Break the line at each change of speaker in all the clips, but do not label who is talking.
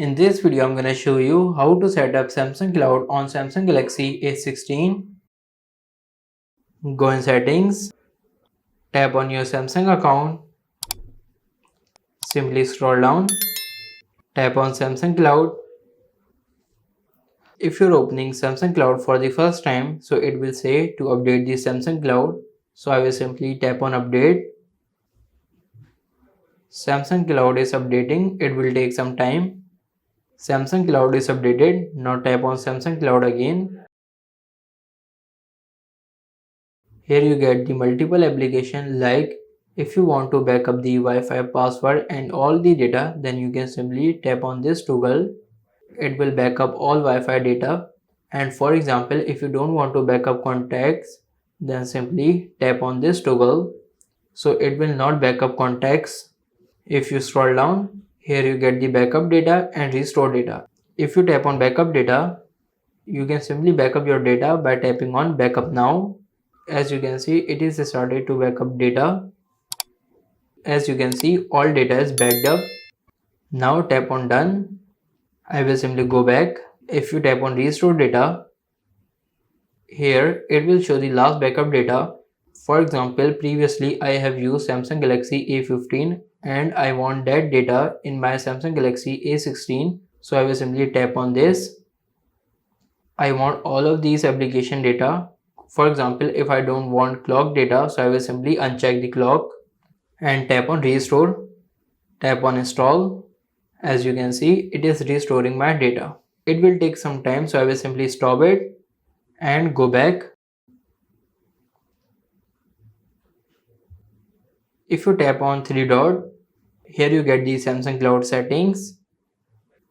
In this video, I'm going to show you how to set up Samsung Cloud on Samsung Galaxy A16. Go in settings, tap on your Samsung account, simply scroll down, tap on Samsung Cloud. If you're opening Samsung Cloud for the first time, so it will say to update the Samsung Cloud. So I will simply tap on update. Samsung Cloud is updating, it will take some time. Samsung Cloud is updated, now tap on Samsung Cloud again. Here you get the multiple application, like if you want to backup the Wi-Fi password and all the data, then you can simply tap on this toggle. It will backup all Wi-Fi data. And for example, if you don't want to backup contacts, then simply tap on this toggle. So it will not backup contacts. If you scroll down, here you get the backup data and restore data. If you tap on backup data, you can simply backup your data by tapping on backup now. As you can see, it is started to backup data. As you can see, all data is backed up. Now tap on done. I will simply go back. If you tap on restore data, here it will show the last backup data. For example, previously I have used Samsung Galaxy A15 and I want that data in my Samsung Galaxy A16. So I will simply tap on this. I want all of these application data. For example, if I don't want clock data, so I will simply uncheck the clock and tap on restore. Tap on install. As you can see, it is restoring my data. It will take some time, so I will simply stop it and go back. If you tap on three dot, here you get the Samsung Cloud settings.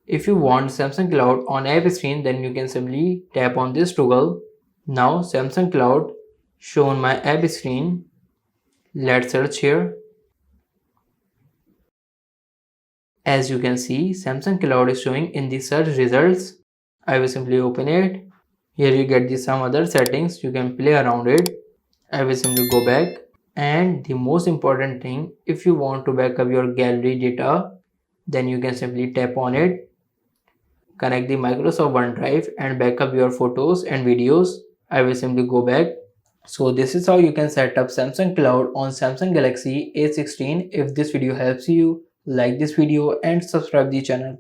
If you want Samsung Cloud on app screen, then you can simply tap on this toggle. Now Samsung Cloud shown my app screen. Let's search here. As you can see, Samsung Cloud is showing in the search results. I will simply open it. Here you get the some other settings, you can play around it. I will simply go back. And the most important thing, if you want to backup your gallery data, then you can simply tap on it. Connect the Microsoft OneDrive and backup your photos and videos. I will simply go back. So this is how you can set up Samsung Cloud on Samsung Galaxy A16. If this video helps you, like this video and subscribe the channel.